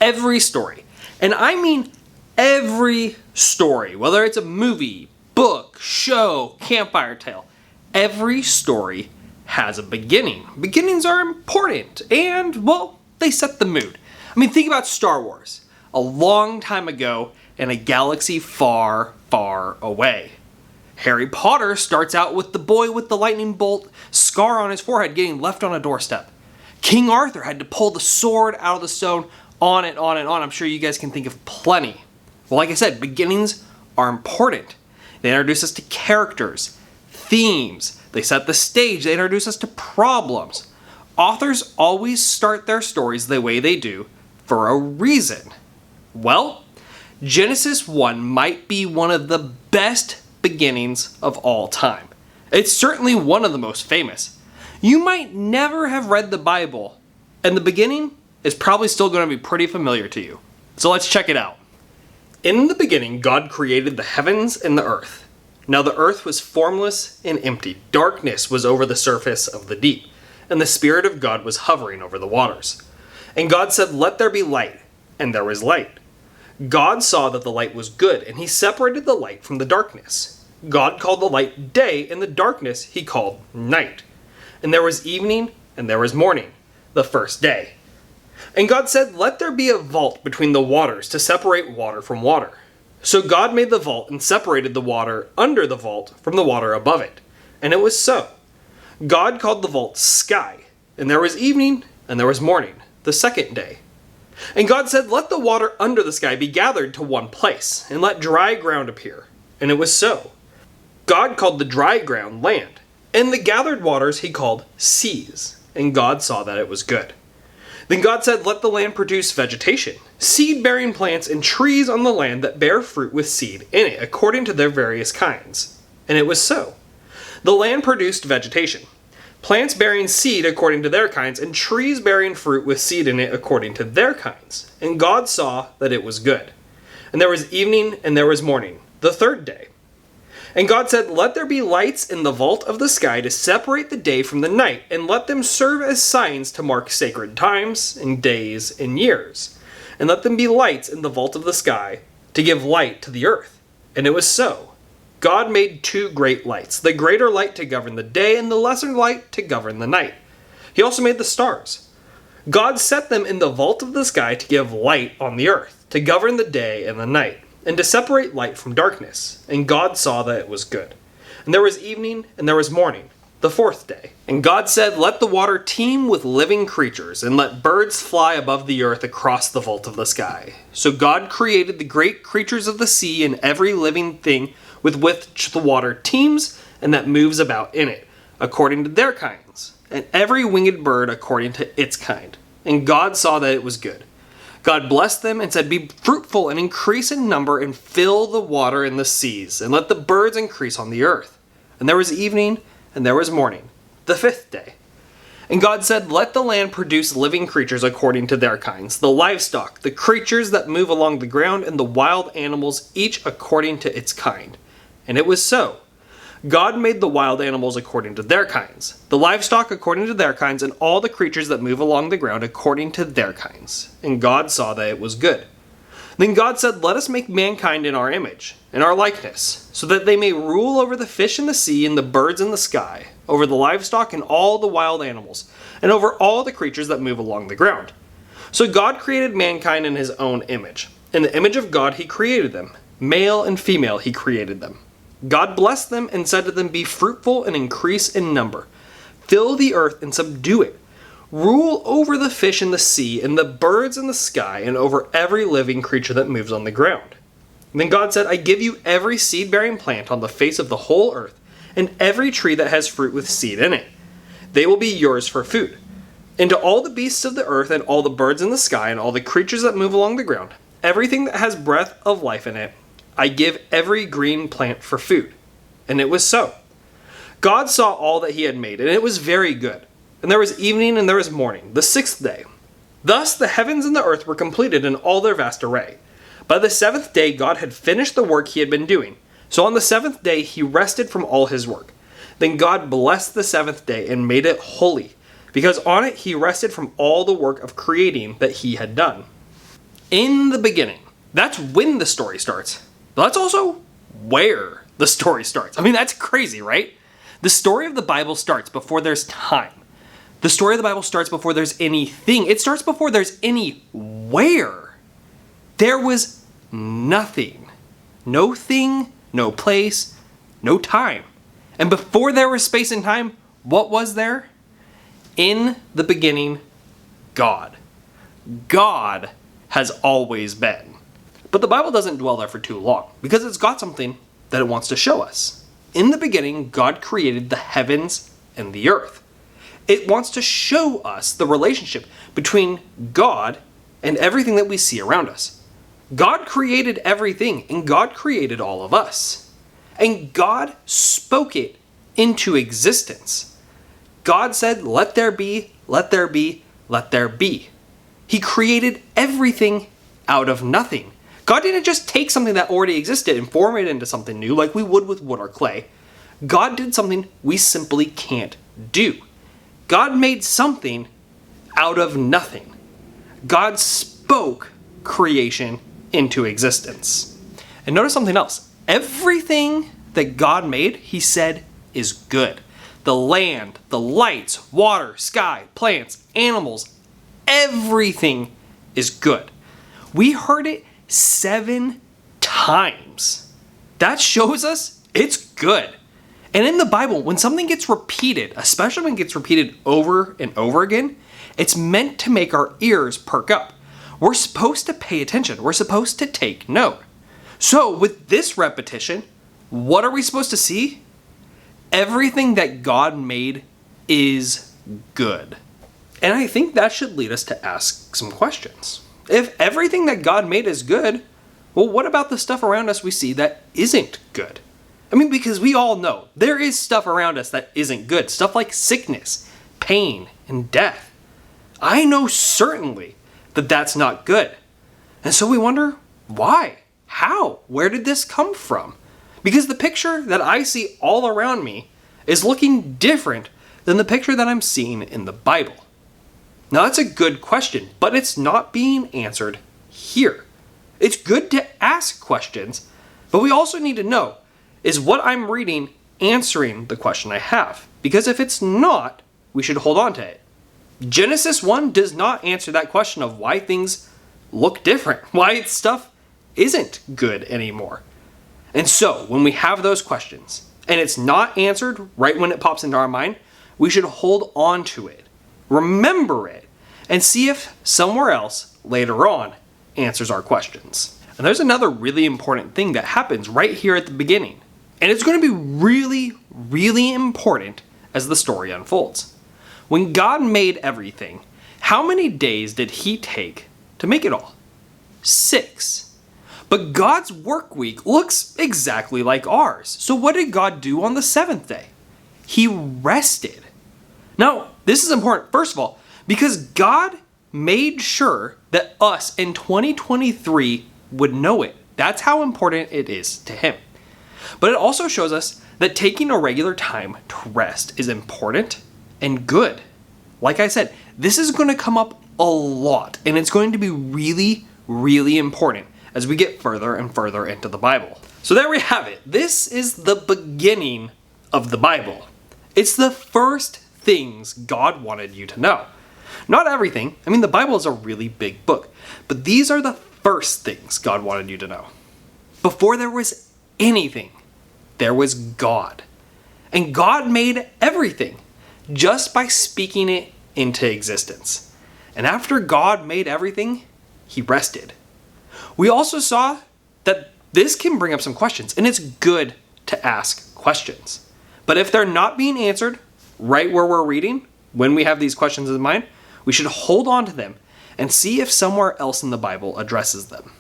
Every story, and I mean every story, whether it's a movie, book, show, campfire tale, every story has a beginning. Beginnings are important and, well, they set the mood. I mean, think about Star Wars. A long time ago in a galaxy far, far away. Harry Potter starts out with the boy with the lightning bolt scar on his forehead getting left on a doorstep. King Arthur had to pull the sword out of the stone, on and on and on. I'm sure you guys can think of plenty. Well, like I said, beginnings are important. They introduce us to characters, themes. They set the stage. They introduce us to problems. Authors always start their stories the way they do for a reason. Well, Genesis 1 might be one of the best beginnings of all time. It's certainly one of the most famous. You might never have read the Bible, and the beginning is probably still going to be pretty familiar to you. So let's check it out. In the beginning, God created the heavens and the earth. Now the earth was formless and empty. Darkness was over the surface of the deep, and the Spirit of God was hovering over the waters. And God said, "Let there be light," and there was light. God saw that the light was good, and he separated the light from the darkness. God called the light day, and the darkness he called night. And there was evening, and there was morning, the first day. And God said, "Let there be a vault between the waters to separate water from water." So God made the vault and separated the water under the vault from the water above it. And it was so. God called the vault sky, and there was evening, and there was morning, the second day. And God said, "Let the water under the sky be gathered to one place, and let dry ground appear." And it was so. God called the dry ground land, and the gathered waters he called seas. And God saw that it was good. Then God said, "Let the land produce vegetation, seed-bearing plants and trees on the land that bear fruit with seed in it, according to their various kinds." And it was so. The land produced vegetation, plants bearing seed according to their kinds, and trees bearing fruit with seed in it according to their kinds. And God saw that it was good. And there was evening and there was morning, the third day. And God said, "Let there be lights in the vault of the sky to separate the day from the night, and let them serve as signs to mark sacred times and days and years. And let them be lights in the vault of the sky to give light to the earth." And it was so. God made two great lights, the greater light to govern the day and the lesser light to govern the night. He also made the stars. God set them in the vault of the sky to give light on the earth, to govern the day and the night, and to separate light from darkness. And God saw that it was good. And there was evening and there was morning, the fourth day. And God said, "Let the water teem with living creatures, and let birds fly above the earth across the vault of the sky." So God created the great creatures of the sea and every living thing with which the water teems and that moves about in it, according to their kinds, and every winged bird according to its kind. And God saw that it was good. God blessed them and said, "Be fruitful and increase in number and fill the water in the seas, and let the birds increase on the earth." And there was evening and there was morning, the fifth day. And God said, "Let the land produce living creatures according to their kinds, the livestock, the creatures that move along the ground, and the wild animals, each according to its kind." And it was so. God made the wild animals according to their kinds, the livestock according to their kinds, and all the creatures that move along the ground according to their kinds. And God saw that it was good. Then God said, "Let us make mankind in our image, in our likeness, so that they may rule over the fish in the sea and the birds in the sky, over the livestock and all the wild animals, and over all the creatures that move along the ground." So God created mankind in his own image. In the image of God he created them. Male and female he created them. God blessed them and said to them, "Be fruitful and increase in number. Fill the earth and subdue it. Rule over the fish in the sea and the birds in the sky and over every living creature that moves on the ground." And then God said, "I give you every seed-bearing plant on the face of the whole earth and every tree that has fruit with seed in it. They will be yours for food. And to all the beasts of the earth and all the birds in the sky and all the creatures that move along the ground, everything that has breath of life in it, I give every green plant for food." And it was so. God saw all that he had made, and it was very good. And there was evening and there was morning, the sixth day. Thus the heavens and the earth were completed in all their vast array. By the seventh day God had finished the work he had been doing. So on the seventh day he rested from all his work. Then God blessed the seventh day and made it holy, because on it he rested from all the work of creating that he had done. In the beginning. That's when the story starts. But that's also where the story starts. I mean, that's crazy, right? The story of the Bible starts before there's time. The story of the Bible starts before there's anything. It starts before there's anywhere. There was nothing. No thing, no place, no time. And before there was space and time, what was there? In the beginning, God. God has always been. But the Bible doesn't dwell there for too long because it's got something that it wants to show us. In the beginning, God created the heavens and the earth. It wants to show us the relationship between God and everything that we see around us. God created everything, and God created all of us. And God spoke it into existence. God said, let there be, let there be, let there be. He created everything out of nothing. God didn't just take something that already existed and form it into something new like we would with wood or clay. God did something we simply can't do. God made something out of nothing. God spoke creation into existence. And notice something else. Everything that God made, he said, is good. The land, the lights, water, sky, plants, animals, everything is good. We heard it 7 times. That shows us it's good. And in the Bible, when something gets repeated, especially when it gets repeated over and over again, it's meant to make our ears perk up. We're supposed to pay attention. We're supposed to take note. So with this repetition, what are we supposed to see? Everything that God made is good. And I think that should lead us to ask some questions. If everything that God made is good, well, what about the stuff around us we see that isn't good? I mean, because we all know there is stuff around us that isn't good. Stuff like sickness, pain, and death. I know certainly that that's not good. And so we wonder, why? How? Where did this come from? Because the picture that I see all around me is looking different than the picture that I'm seeing in the Bible. Now that's a good question, but it's not being answered here. It's good to ask questions, but we also need to know, is what I'm reading answering the question I have? Because if it's not, we should hold on to it. Genesis 1 does not answer that question of why things look different, why stuff isn't good anymore. And so, when we have those questions, and it's not answered right when it pops into our mind, we should hold on to it, remember it, and see if somewhere else later on answers our questions. And there's another really important thing that happens right here at the beginning. And it's going to be really, really important as the story unfolds. When God made everything, how many days did he take to make it all? 6. But God's work week looks exactly like ours. So what did God do on the 7th day? He rested. Now, this is important, first of all, because God made sure that us in 2023 would know it. That's how important it is to him. But it also shows us that taking a regular time to rest is important and good. Like I said, this is going to come up a lot, and it's going to be really, really important as we get further and further into the Bible. So there we have it. This is the beginning of the Bible. It's the first things God wanted you to know. Not everything. I mean, the Bible is a really big book, but these are the first things God wanted you to know. Before there was anything, there was God. And God made everything just by speaking it into existence. And after God made everything, he rested. We also saw that this can bring up some questions, and it's good to ask questions. But if they're not being answered right where we're reading, when we have these questions in mind, we should hold on to them and see if somewhere else in the Bible addresses them.